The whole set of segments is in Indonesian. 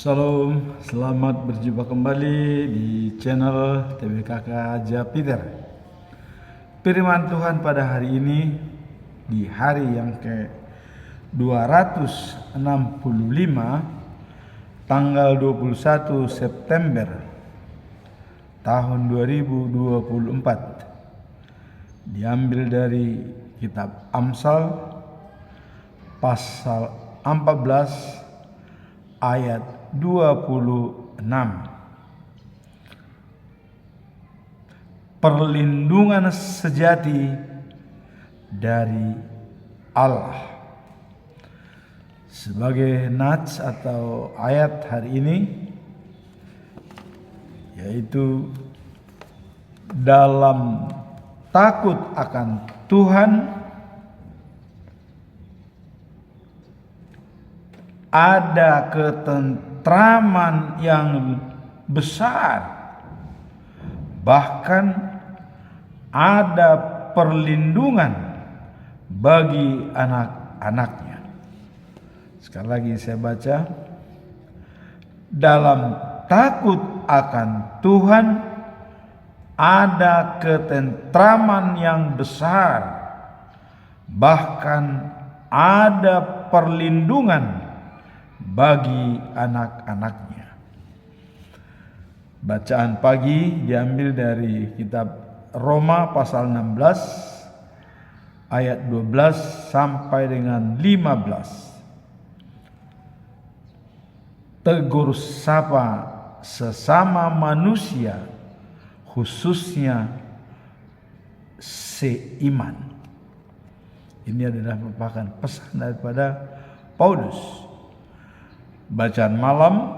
Shalom, selamat berjumpa kembali di channel TBKK Japiter. Firman Tuhan pada hari ini, di hari yang ke-265, tanggal 21 September tahun 2024, diambil dari kitab Amsal pasal 14 ayat 26. Perlindungan sejati dari Allah. Sebagai nats atau ayat hari ini, yaitu dalam takut akan Tuhan ada ketentraman yang besar, bahkan ada perlindungan bagi anak-anaknya. Sekali lagi saya baca, dalam takut akan Tuhan ada ketentraman yang besar, bahkan ada perlindungan bagi anak-anaknya. Bacaan pagi diambil dari kitab Roma pasal 16 ayat 12 sampai dengan 15. Tegur sapa sesama manusia, khususnya seiman. Ini adalah merupakan pesan daripada Paulus. Bacaan malam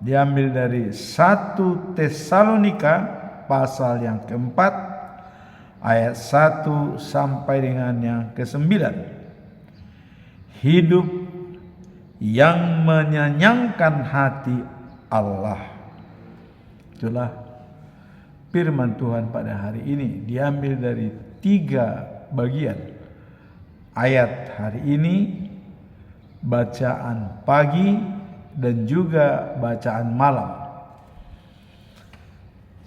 diambil dari 1 Tesalonika pasal yang keempat ayat 1 sampai dengan yang ke-9. Hidup yang menyenangkan hati Allah. Itulah firman Tuhan pada hari ini, diambil dari 3 bagian. Ayat hari ini, bacaan pagi, dan juga bacaan malam.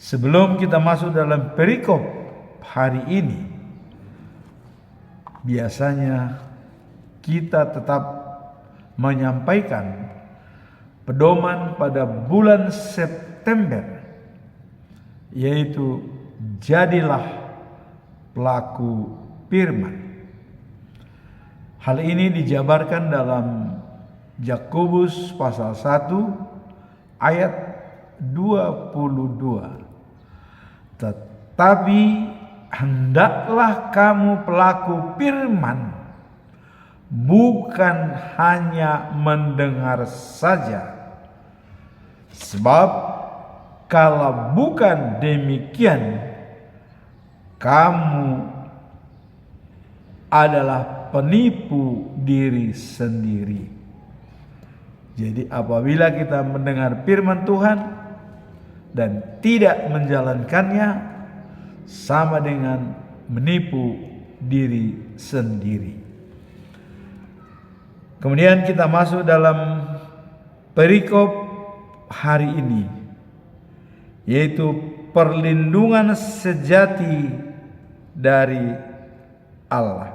Sebelum kita masuk dalam perikop hari ini, biasanya kita tetap menyampaikan pedoman pada bulan September, yaitu jadilah pelaku firman. Hal ini dijabarkan dalam Yakobus pasal 1 ayat 22. Tetapi hendaklah kamu pelaku firman, bukan hanya mendengar saja. Sebab kalau bukan demikian, kamu adalah penipu diri sendiri. Jadi apabila kita mendengar firman Tuhan dan tidak menjalankannya, sama dengan menipu diri sendiri. Kemudian kita masuk dalam perikop hari ini, yaitu perlindungan sejati dari Allah.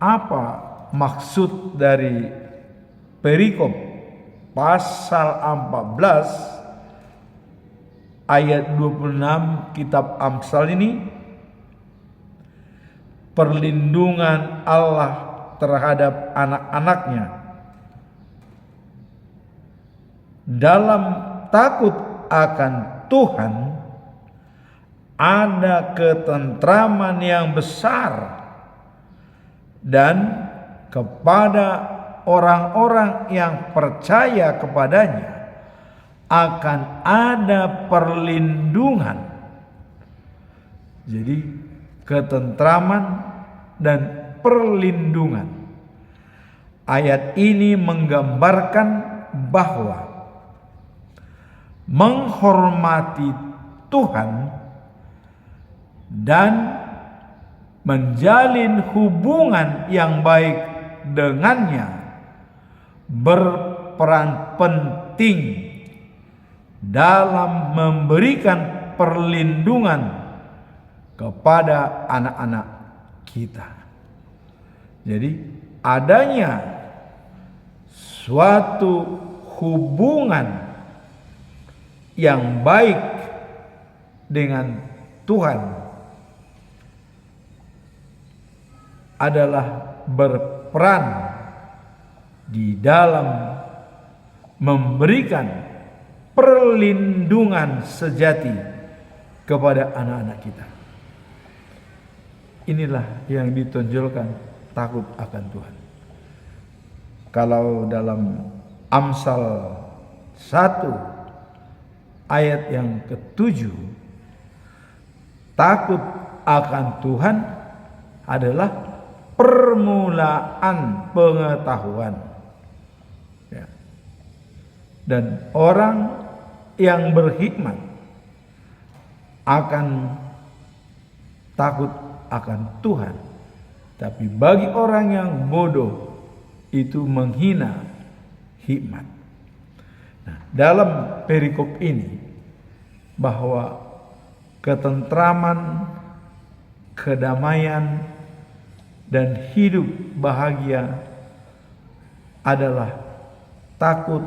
Apa maksud dari perikop pasal 14 ayat 26 kitab Amsal ini? Perlindungan Allah terhadap anak-anaknya. Dalam takut akan Tuhan ada ketentraman yang besar, dan kepada orang-orang yang percaya kepadanya akan ada perlindungan. Jadi ketentraman dan perlindungan. Ayat ini menggambarkan bahwa menghormati Tuhan dan menjalin hubungan yang baik dengannya berperan penting dalam memberikan perlindungan kepada anak-anak kita. Jadi adanya suatu hubungan yang baik dengan Tuhan adalah berperan di dalam memberikan perlindungan sejati kepada anak-anak kita. Inilah yang ditonjolkan takut akan Tuhan. Kalau dalam Amsal 1 ayat yang ke-7, takut akan Tuhan adalah permulaan pengetahuan. Ya. Dan orang yang berhikmat akan takut akan Tuhan. Tapi bagi orang yang bodoh itu menghina hikmat. Nah, dalam perikop ini bahwa ketentraman, kedamaian, dan hidup bahagia adalah takut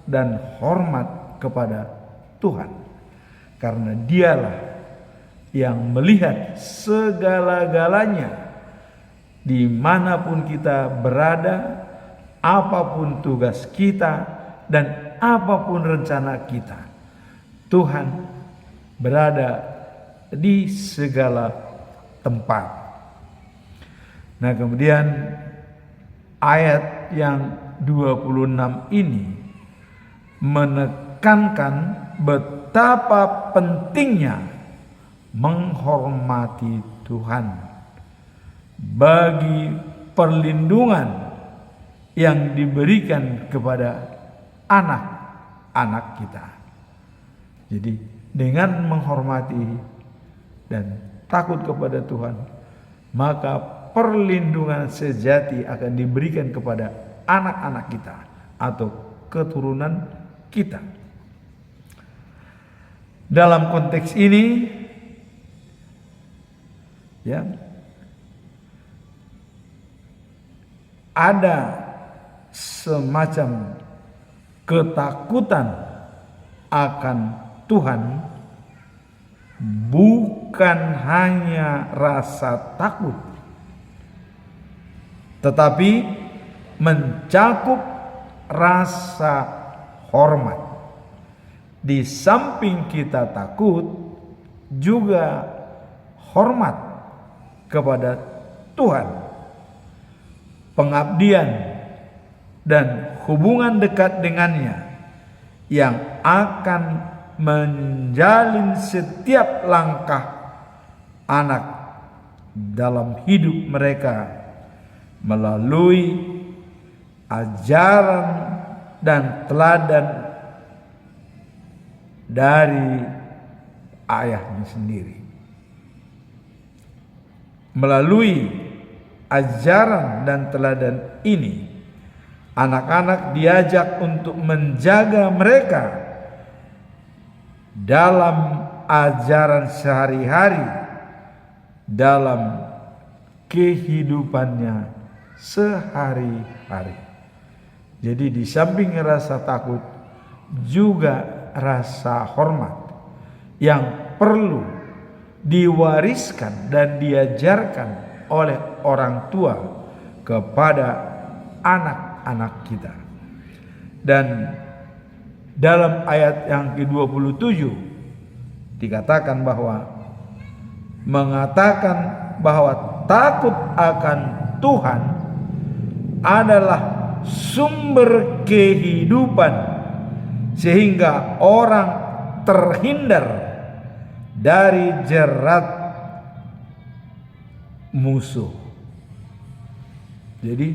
dan hormat kepada Tuhan, karena Dialah yang melihat segala-galanya dimanapun kita berada, apapun tugas kita dan apapun rencana kita. Tuhan berada di segala tempat. Nah, kemudian ayat yang 26 ini menekankan betapa pentingnya menghormati Tuhan bagi perlindungan yang diberikan kepada anak-anak kita. Jadi dengan menghormati dan takut kepada Tuhan, maka perlindungan sejati akan diberikan kepada anak-anak kita atau keturunan kita. Dalam konteks ini, ya, ada semacam ketakutan akan Tuhan, bukan hanya rasa takut, tetapi mencakup rasa hormat. Di samping kita takut, juga hormat kepada Tuhan, pengabdian dan hubungan dekat dengannya yang akan menjalin setiap langkah anak dalam hidup mereka melalui ajaran dan teladan dari ayahnya sendiri. Melalui ajaran dan teladan ini, anak-anak diajak untuk menjaga mereka dalam ajaran sehari-hari, dalam kehidupannya sehari-hari. Jadi di samping rasa takut, juga rasa hormat yang perlu diwariskan dan diajarkan oleh orang tua kepada anak-anak kita. Dan dalam ayat yang ke-27 dikatakan mengatakan bahwa takut akan Tuhan adalah sumber kehidupan, sehingga orang terhindar dari jerat musuh. Jadi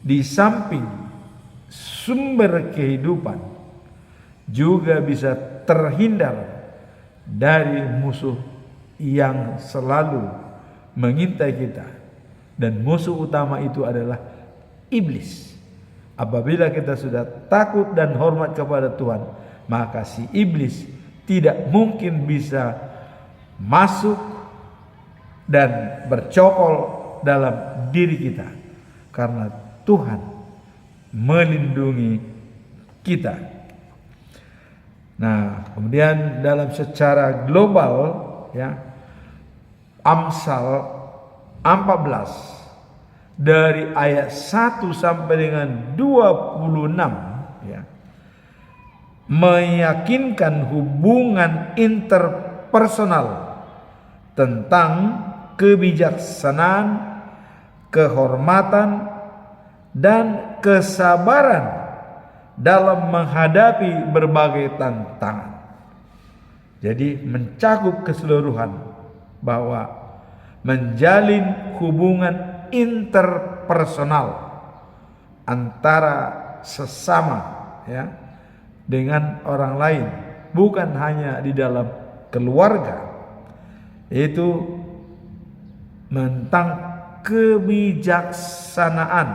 di samping sumber kehidupan, juga bisa terhindar dari musuh yang selalu mengintai kita. Dan musuh utama itu adalah iblis, Apabila kita sudah takut dan hormat kepada Tuhan, maka si iblis tidak mungkin bisa masuk dan bercokol dalam diri kita, karena Tuhan melindungi kita. Nah, kemudian dalam secara global, ya, Amsal 14 dari ayat 1 sampai dengan 26, ya, meyakinkan hubungan interpersonal tentang kebijaksanaan, kehormatan, dan kesabaran dalam menghadapi berbagai tantangan. Jadi mencakup keseluruhan bahwa menjalin hubungan interpersonal antara sesama, ya, dengan orang lain, bukan hanya di dalam keluarga, yaitu tentang kebijaksanaan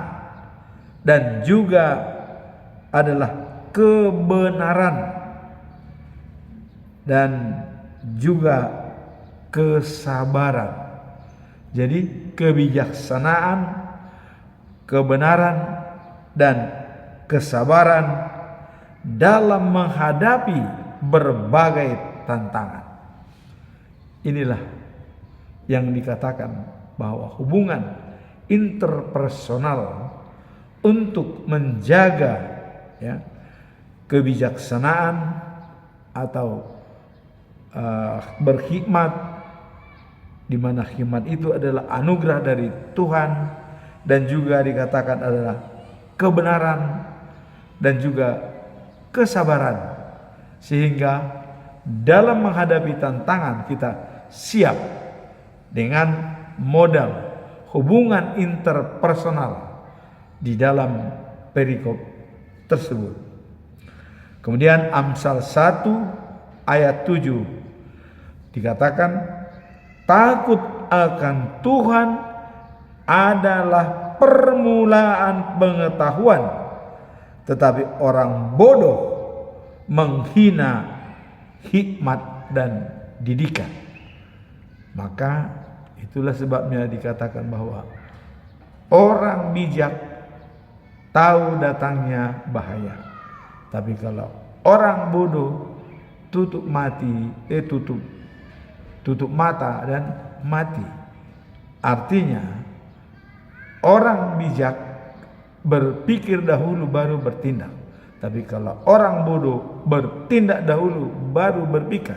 dan juga adalah kebenaran dan juga kesabaran. Jadi kebijaksanaan, kebenaran, dan kesabaran dalam menghadapi berbagai tantangan. Inilah yang dikatakan bahwa hubungan interpersonal untuk menjaga, ya, kebijaksanaan atau berhikmat, di mana hikmat itu adalah anugerah dari Tuhan, dan juga dikatakan adalah kebenaran dan juga kesabaran, sehingga dalam menghadapi tantangan kita siap dengan modal hubungan interpersonal di dalam perikop tersebut. Kemudian Amsal 1 ayat 7 dikatakan, takut akan Tuhan adalah permulaan pengetahuan, tetapi orang bodoh menghina hikmat dan didikan. Maka itulah sebabnya dikatakan bahwa orang bijak tahu datangnya bahaya, tapi kalau orang bodoh tutup mata dan mati. Artinya orang bijak berpikir dahulu baru bertindak, tapi kalau orang bodoh bertindak dahulu baru berpikir.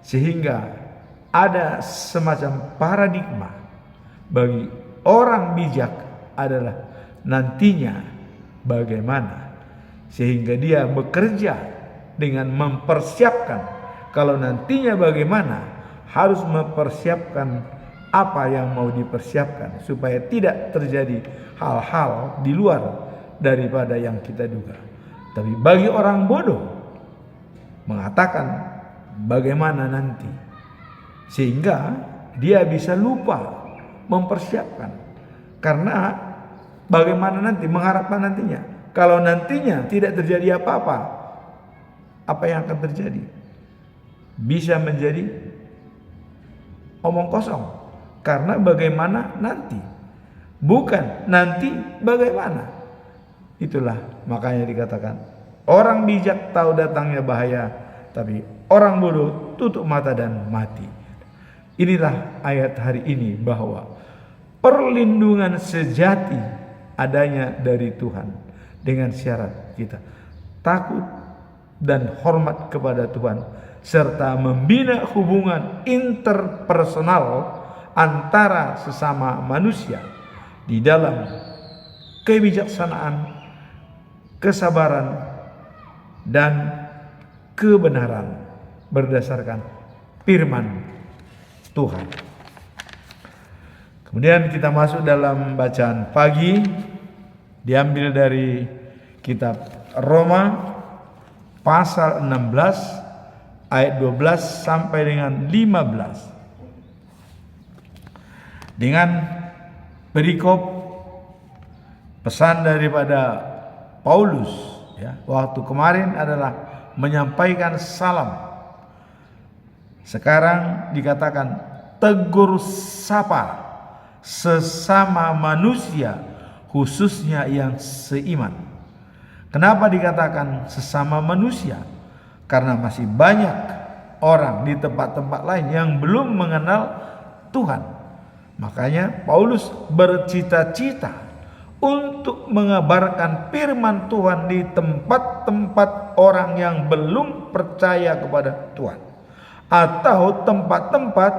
Sehingga ada semacam paradigma bagi orang bijak adalah nantinya bagaimana, sehingga dia bekerja dengan mempersiapkan kalau nantinya bagaimana, harus mempersiapkan apa yang mau dipersiapkan supaya tidak terjadi hal-hal di luar daripada yang kita duga. Tapi bagi orang bodoh mengatakan bagaimana nanti, sehingga dia bisa lupa mempersiapkan, karena bagaimana nanti, mengharapkan nantinya. Kalau nantinya tidak terjadi apa-apa, apa yang akan terjadi? Bisa menjadi omong kosong, karena bagaimana nanti, bukan nanti bagaimana. Itulah makanya dikatakan orang bijak tahu datangnya bahaya, tapi orang bodoh tutup mata dan mati. Inilah ayat hari ini, bahwa perlindungan sejati adanya dari Tuhan, dengan syarat kita takut dan hormat kepada Tuhan, serta membina hubungan interpersonal antara sesama manusia di dalam kebijaksanaan, kesabaran, dan kebenaran berdasarkan firman Tuhan. Kemudian kita masuk dalam bacaan pagi, diambil dari kitab Roma pasal 16 ayat 12 sampai dengan 15. Dengan perikop pesan daripada Paulus ya, waktu kemarin adalah menyampaikan salam. Sekarang dikatakan tegur sapa sesama manusia, khususnya yang seiman. Kenapa dikatakan sesama manusia? Karena masih banyak orang di tempat-tempat lain yang belum mengenal Tuhan. Makanya Paulus bercita-cita untuk mengabarkan firman Tuhan di tempat-tempat orang yang belum percaya kepada Tuhan, atau tempat-tempat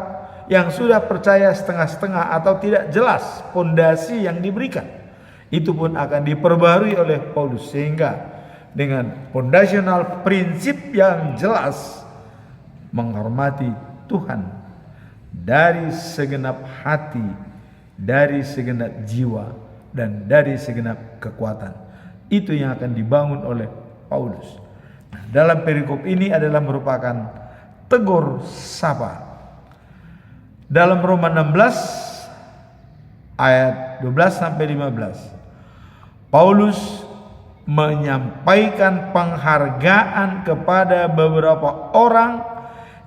yang sudah percaya setengah-setengah atau tidak jelas fondasi yang diberikan. Itu pun akan diperbarui oleh Paulus, sehingga dengan fondasional prinsip yang jelas, menghormati Tuhan dari segenap hati, dari segenap jiwa, dan dari segenap kekuatan. Itu yang akan dibangun oleh Paulus. Nah, dalam perikop ini adalah merupakan tegur sapa. Dalam Roma 16 ayat 12 sampai 15, Paulus menyampaikan penghargaan kepada beberapa orang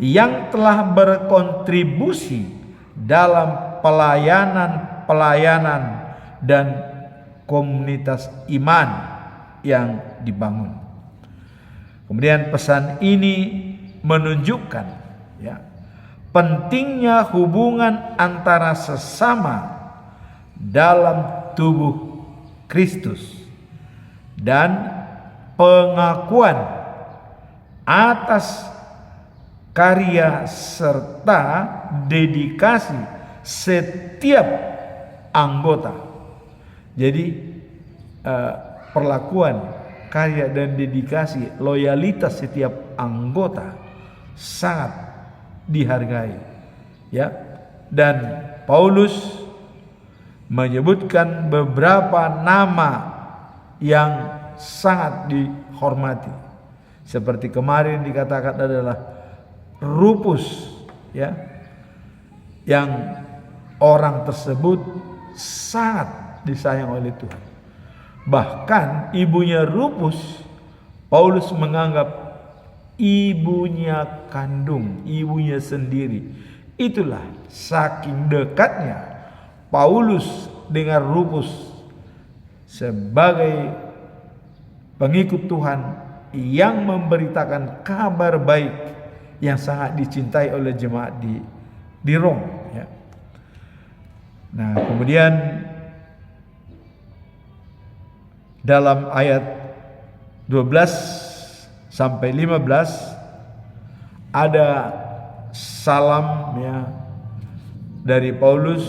yang telah berkontribusi dalam pelayanan dan komunitas iman yang dibangun. Kemudian pesan ini menunjukkan ya, pentingnya hubungan antara sesama dalam tubuh Kristus dan pengakuan atas karya serta dedikasi setiap anggota. Jadi perlakuan, karya dan dedikasi, loyalitas setiap anggota sangat dihargai ya. Dan Paulus menyebutkan beberapa nama yang sangat dihormati. Seperti kemarin dikatakan adalah Rufus ya, yang orang tersebut sangat disayang oleh Tuhan. Bahkan ibunya Rufus, Paulus menganggap ibunya kandung, ibunya sendiri. Itulah saking dekatnya Paulus dengan Rufus sebagai pengikut Tuhan yang memberitakan kabar baik yang sangat dicintai oleh jemaat di Rom ya. Nah, kemudian dalam ayat 12 sampai 15 ada salam ya dari Paulus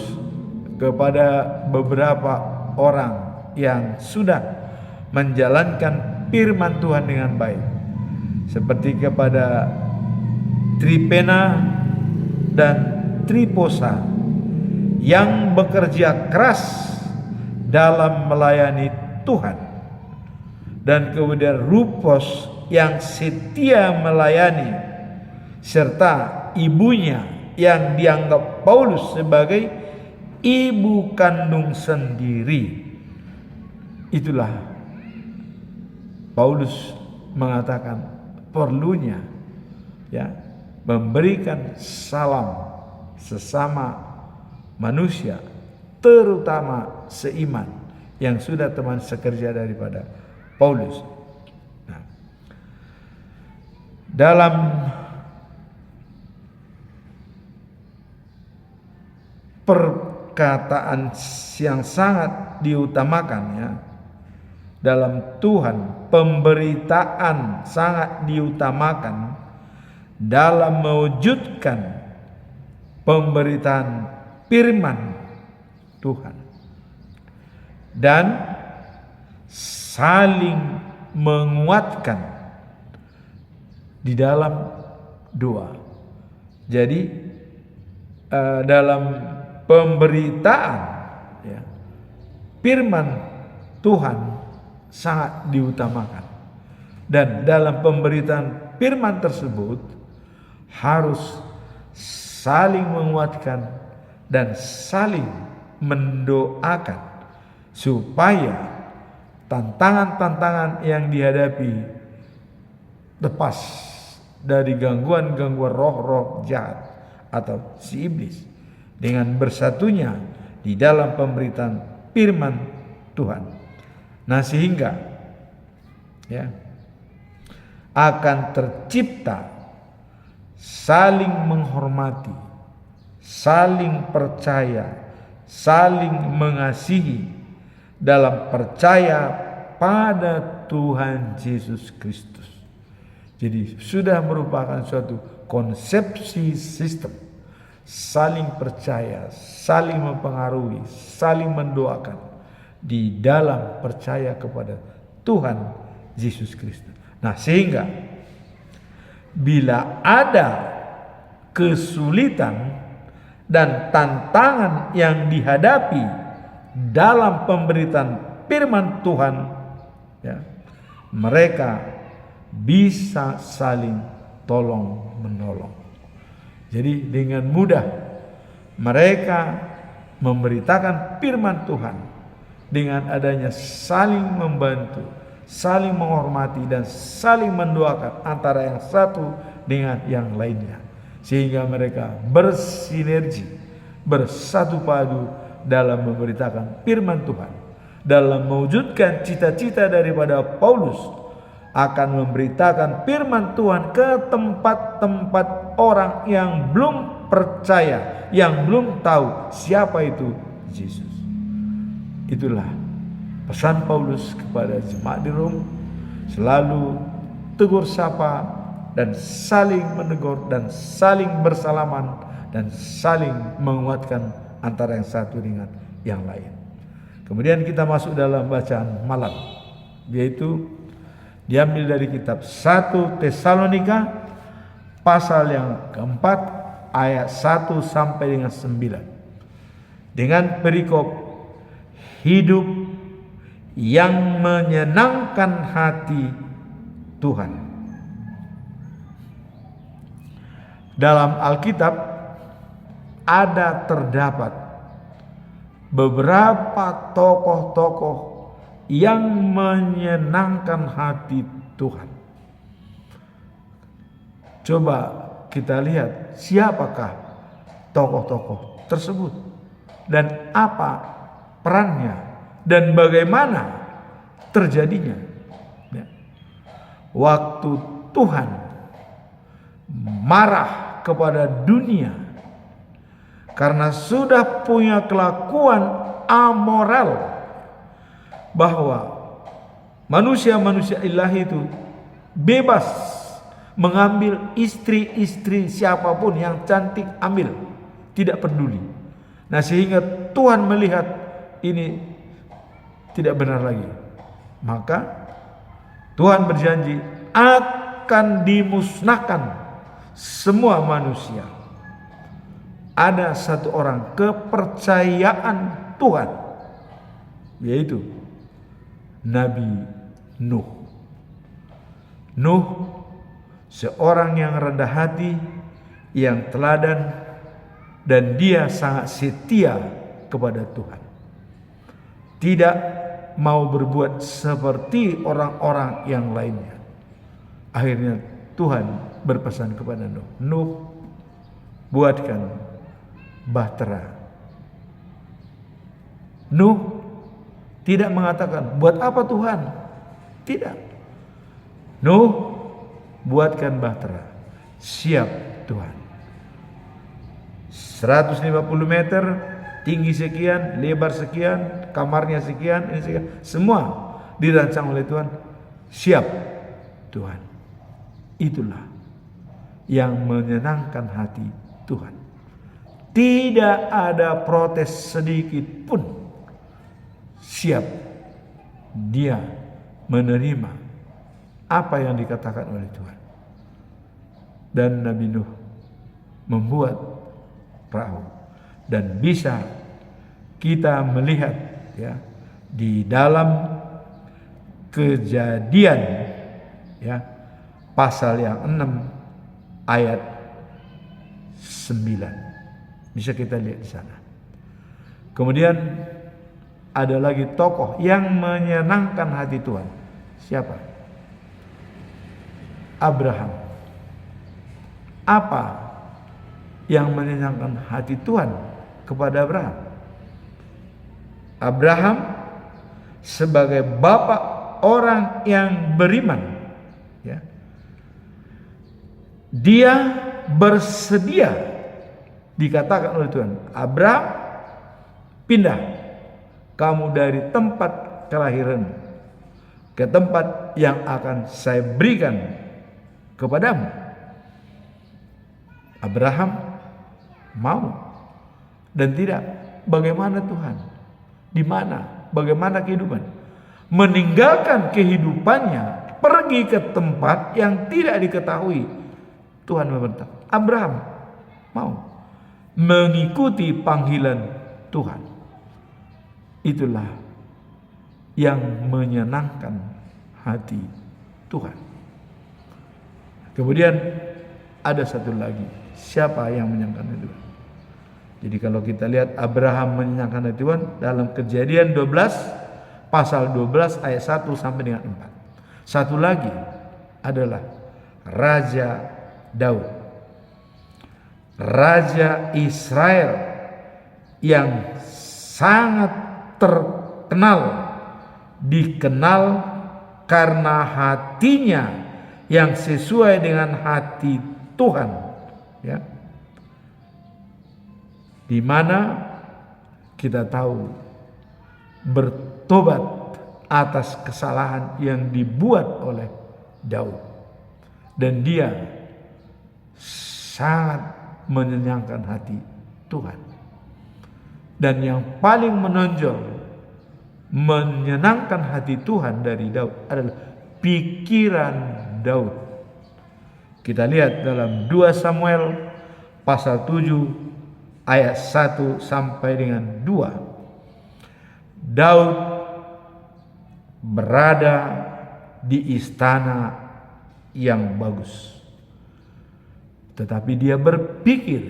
kepada beberapa orang yang sudah menjalankan firman Tuhan dengan baik, seperti kepada Tripena dan Triposa yang bekerja keras dalam melayani Tuhan, dan kemudian Rufus yang setia melayani, serta ibunya yang dianggap Paulus sebagai ibu kandung sendiri. Itulah Paulus mengatakan perlunya ya memberikan salam sesama manusia, terutama seiman yang sudah teman sekerja daripada Paulus. Nah, dalam perkataan yang sangat diutamakan ya, dalam Tuhan, pemberitaan sangat diutamakan dalam mewujudkan pemberitaan firman Tuhan dan saling menguatkan di dalam doa. Jadi dalam pemberitaan ya, firman Tuhan sangat diutamakan, dan dalam pemberitaan firman tersebut harus saling menguatkan dan saling mendoakan supaya tantangan-tantangan yang dihadapi lepas dari gangguan-gangguan roh-roh jahat atau si iblis, dengan bersatunya di dalam pemberitaan firman Tuhan. Nah, sehingga akan tercipta saling menghormati, saling percaya, saling mengasihi dalam percaya pada Tuhan Yesus Kristus. Jadi sudah merupakan suatu konsepsi sistem saling percaya, saling mempengaruhi, saling mendoakan di dalam percaya kepada Tuhan Yesus Kristus. Nah, sehingga bila ada kesulitan dan tantangan yang dihadapi dalam pemberitaan firman Tuhan, mereka bisa saling tolong menolong. Jadi dengan mudah mereka memberitakan firman Tuhan dengan adanya saling membantu, saling menghormati, dan saling mendoakan antara yang satu dengan yang lainnya, sehingga mereka bersinergi, bersatu padu dalam memberitakan firman Tuhan, dalam mewujudkan cita-cita daripada Paulus akan memberitakan firman Tuhan ke tempat-tempat orang yang belum percaya, yang belum tahu siapa itu Yesus. Itulah pesan Paulus kepada jemaat di Rom, selalu tegur sapa dan saling menegur dan saling bersalaman dan saling menguatkan antara yang satu dengan yang lain. Kemudian kita masuk dalam bacaan malam, yaitu diambil dari kitab 1 Tesalonika pasal yang keempat ayat 1 sampai dengan 9 dengan perikop hidup yang menyenangkan hati Tuhan. Dalam Alkitab terdapat beberapa tokoh-tokoh yang menyenangkan hati Tuhan. Coba kita lihat siapakah tokoh-tokoh tersebut dan apa perannya dan bagaimana terjadinya. Waktu Tuhan marah kepada dunia karena sudah punya kelakuan amoral, bahwa manusia-manusia ilahi itu bebas mengambil istri-istri siapapun yang cantik, ambil, tidak peduli. Nah, sehingga Tuhan melihat ini tidak benar lagi, maka Tuhan berjanji akan dimusnahkan semua manusia. Ada satu orang kepercayaan Tuhan, yaitu Nabi Nuh. Nuh seorang yang rendah hati, yang teladan, dan dia sangat setia kepada Tuhan. Tidak mau berbuat seperti orang-orang yang lainnya. Akhirnya Tuhan berpesan kepada Nuh, Nuh, buatkan bahtera. Nuh tidak mengatakan, buat apa Tuhan? Tidak. Nuh, buatkan bahtera. Siap Tuhan. 150 meter, tinggi sekian, lebar sekian, kamarnya sekian, ini sekian. Semua dirancang oleh Tuhan. Siap Tuhan. Itulah yang menyenangkan hati Tuhan. Tidak ada protes sedikit pun. Siap dia menerima apa yang dikatakan oleh Tuhan. Dan Nabi Nuh membuat perahu, dan bisa kita melihat di dalam Kejadian pasal yang 6 ayat 9. Bisa kita lihat di sana. Kemudian ada lagi tokoh yang menyenangkan hati Tuhan. Siapa? Abraham. Apa yang menyenangkan hati Tuhan kepada Abraham? Abraham sebagai bapak orang yang beriman, ya, dia bersedia, dikatakan oleh Tuhan, Abraham, pindah kamu dari tempat kelahiran ke tempat yang akan saya berikan kepadamu. Abraham mau dan tidak. Bagaimana Tuhan? Di mana? Bagaimana kehidupan? Meninggalkan kehidupannya, pergi ke tempat yang tidak diketahui. Tuhan memerintah. Abraham mau mengikuti panggilan Tuhan. Itulah yang menyenangkan hati Tuhan. Kemudian ada satu lagi. Siapa yang menyenangkan hati Tuhan? Jadi kalau kita lihat Abraham menyenangkan hati Tuhan dalam Kejadian 12 pasal 12 ayat 1 sampai dengan 4. Satu lagi adalah Raja Daud, Raja Israel yang sangat dikenal karena hatinya yang sesuai dengan hati Tuhan, ya. Di mana kita tahu bertobat atas kesalahan yang dibuat oleh Daud, dan dia sangat menyenangkan hati Tuhan. Dan yang paling menonjol menyenangkan hati Tuhan dari Daud adalah pikiran Daud. Kita lihat dalam 2 Samuel pasal 7 ayat 1 sampai dengan 2. Daud berada di istana yang bagus, tetapi dia berpikir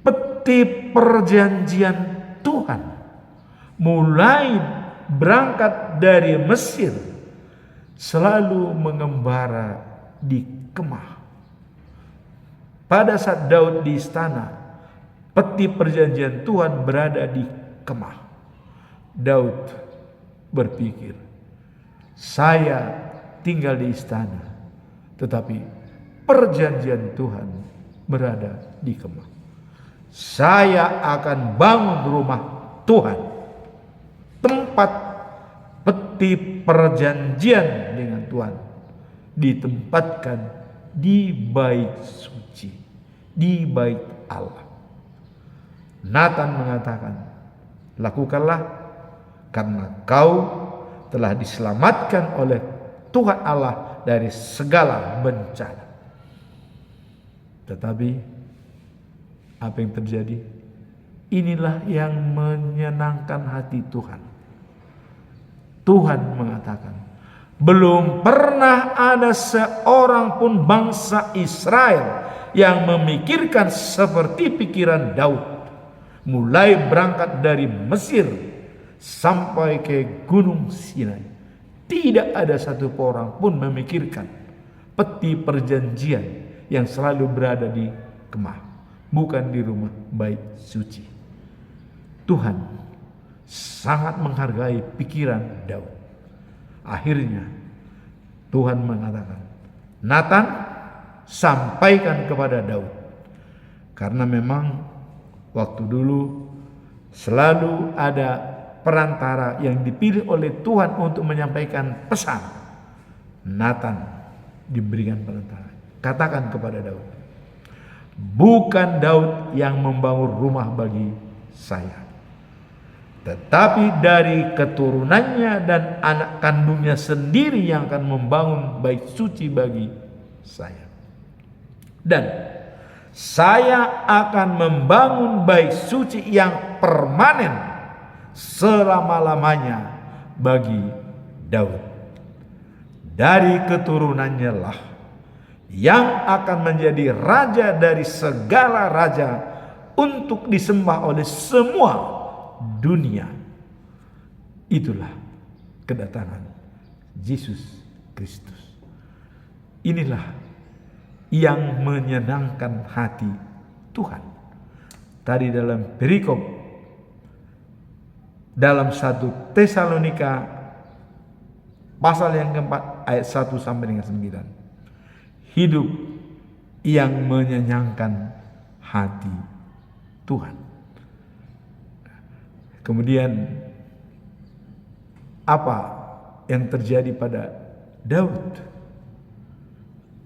peti perjanjian Tuhan mulai berangkat dari Mesir selalu mengembara di kemah. Pada saat Daud di istana, peti perjanjian Tuhan berada di kemah. Daud berpikir, saya tinggal di istana, tetapi perjanjian Tuhan berada di kemah. Saya akan bangun rumah Tuhan, tempat peti perjanjian dengan Tuhan ditempatkan di bait suci, di bait Allah. Nathan mengatakan, lakukanlah karena kau telah diselamatkan oleh Tuhan Allah dari segala bencana. Tetapi apa yang terjadi? Inilah yang menyenangkan hati Tuhan. Tuhan mengatakan, belum pernah ada seorang pun bangsa Israel yang memikirkan seperti pikiran Daud, mulai berangkat dari Mesir sampai ke Gunung Sinai. Tidak ada satu orang pun memikirkan peti perjanjian yang selalu berada di kemah, bukan di rumah bait suci. Tuhan sangat menghargai pikiran Daud. Akhirnya Tuhan mengatakan, Nathan, sampaikan kepada Daud. Karena memang waktu dulu selalu ada perantara yang dipilih oleh Tuhan untuk menyampaikan pesan. Nathan diberikan perantara. Katakan kepada Daud, bukan Daud yang membangun rumah bagi saya, tetapi dari keturunannya dan anak kandungnya sendiri yang akan membangun bait suci bagi saya. Dan saya akan membangun bait suci yang permanen selama-lamanya bagi Daud. Dari keturunannya lah yang akan menjadi raja dari segala raja untuk disembah oleh semua dunia. Itulah kedatangan Yesus Kristus. Inilah yang menyenangkan hati Tuhan. Tadi dalam perikop dalam 1 Tesalonika pasal yang keempat ayat 1 sampai dengan 9. Hidup yang menyenangkan hati Tuhan. Kemudian apa yang terjadi pada Daud?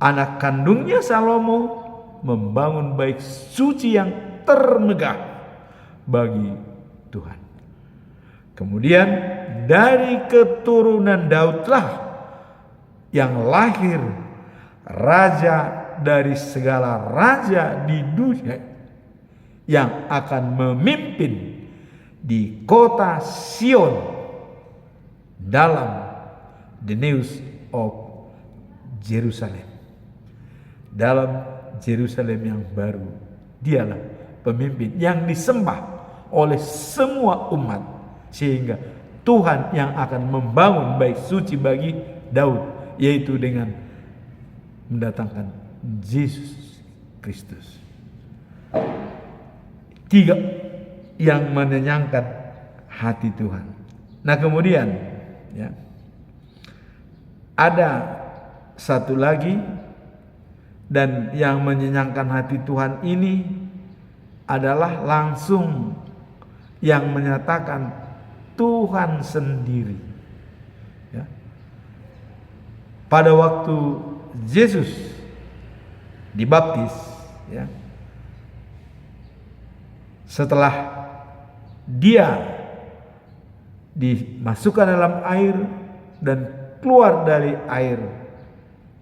Anak kandungnya Salomo membangun bait suci yang termegah bagi Tuhan. Kemudian dari keturunan Daudlah yang lahir raja dari segala raja di dunia yang akan memimpin di kota Sion dalam the news of Jerusalem. Dalam Jerusalem yang baru, dialah pemimpin yang disembah oleh semua umat, sehingga Tuhan yang akan membangun bait suci bagi Daud, yaitu dengan mendatangkan Yesus Kristus. 3 yang menyenangkan hati Tuhan. Nah, kemudian ya, ada satu lagi, dan yang menyenangkan hati Tuhan ini adalah langsung yang menyatakan Tuhan sendiri. Ya. Pada waktu Yesus dibaptis, ya, setelah dia dimasukkan dalam air dan keluar dari air,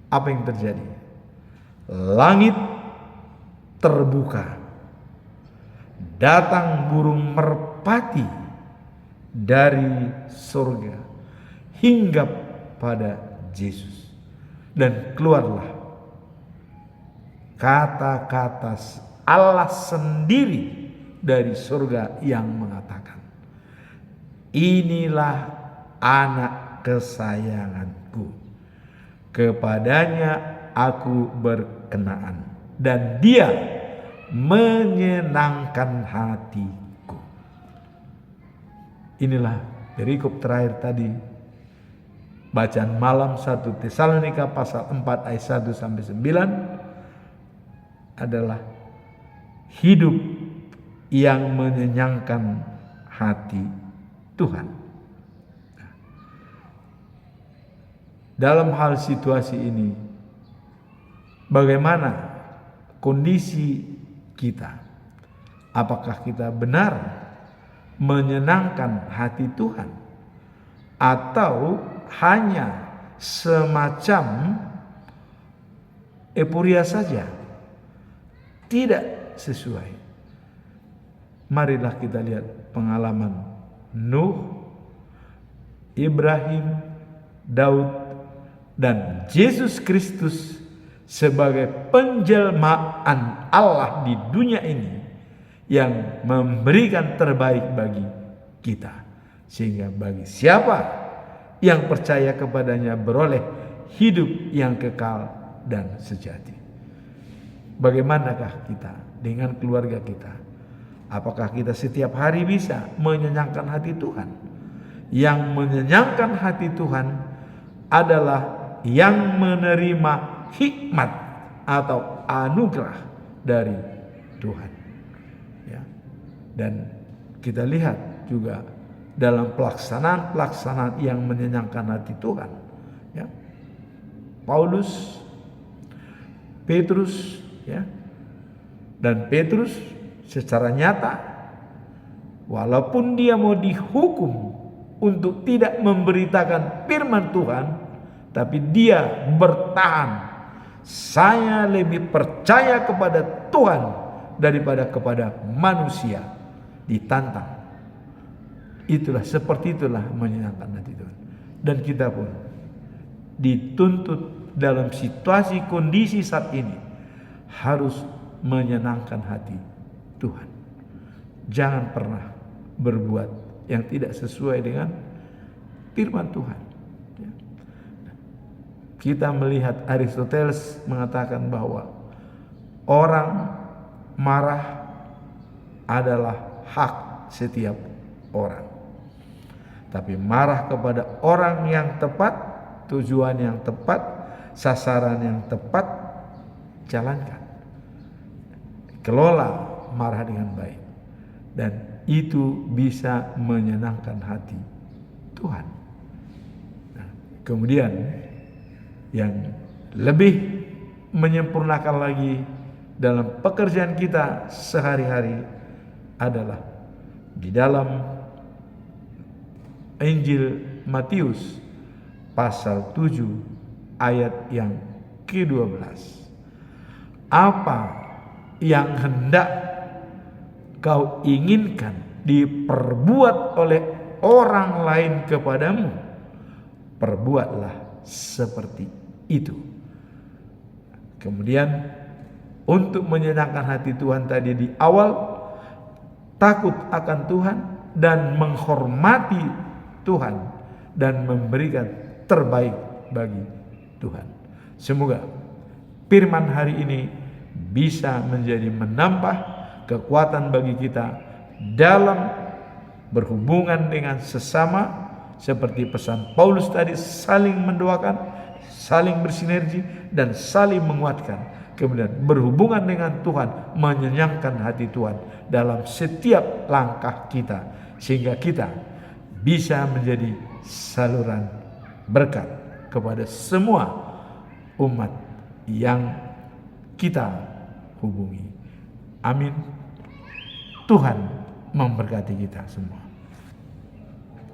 apa yang terjadi? Langit terbuka, datang burung merpati dari surga hingga pada Yesus, dan keluarlah kata-kata Allah sendiri dari surga yang mengatakan, inilah anak kesayanganku, kepadanya aku berkenaan, dan dia menyenangkan hatiku. Inilah perikop terakhir tadi, bacaan malam 1 Tesalonika pasal 4 ayat 1 sampai 9 adalah hidup yang menyenangkan hati Tuhan. Dalam hal situasi ini, bagaimana kondisi kita? Apakah kita benar menyenangkan hati Tuhan, atau hanya semacam euforia saja, tidak sesuai? Marilah kita lihat pengalaman Nuh, Ibrahim, Daud, dan Yesus Kristus sebagai penjelmaan Allah di dunia ini yang memberikan terbaik bagi kita, sehingga bagi siapa yang percaya kepadanya beroleh hidup yang kekal dan sejati. Bagaimanakah kita dengan keluarga kita? Apakah kita setiap hari bisa menyenangkan hati Tuhan? Yang menyenangkan hati Tuhan adalah yang menerima hikmat atau anugerah dari Tuhan. Ya. Dan kita lihat juga dalam pelaksanaan yang menyenangkan hati Tuhan. Ya. Paulus, Petrus, ya, dan Petrus secara nyata, walaupun dia mau dihukum untuk tidak memberitakan firman Tuhan, tapi dia bertahan. Saya lebih percaya kepada Tuhan daripada kepada manusia. Ditantang. Seperti itulah menyenangkan hati Tuhan. Dan kita pun dituntut dalam situasi kondisi saat ini harus menyenangkan hati Tuhan. Jangan pernah berbuat yang tidak sesuai dengan firman Tuhan. Kita melihat Aristoteles mengatakan bahwa orang marah adalah hak setiap orang. Tapi marah kepada orang yang tepat, tujuan yang tepat, sasaran yang tepat, jalankan. Kelola marah dengan baik. Dan itu bisa menyenangkan hati Tuhan. Nah, kemudian yang lebih menyempurnakan lagi dalam pekerjaan kita sehari-hari adalah di dalam Injil Matius pasal 7 ayat yang ke-12. Apa yang hendak kau inginkan diperbuat oleh orang lain kepadamu, perbuatlah seperti itu. Kemudian untuk menyenangkan hati Tuhan tadi di awal, takut akan Tuhan dan menghormati Tuhan dan memberikan terbaik bagi Tuhan. Semoga firman hari ini bisa menjadi menambah kekuatan bagi kita dalam berhubungan dengan sesama, seperti pesan Paulus tadi, saling mendoakan, saling bersinergi dan saling menguatkan. Kemudian berhubungan dengan Tuhan, menyenangkan hati Tuhan dalam setiap langkah kita, sehingga kita bisa menjadi saluran berkat kepada semua umat yang kita hubungi. Amin. Tuhan memberkati kita semua.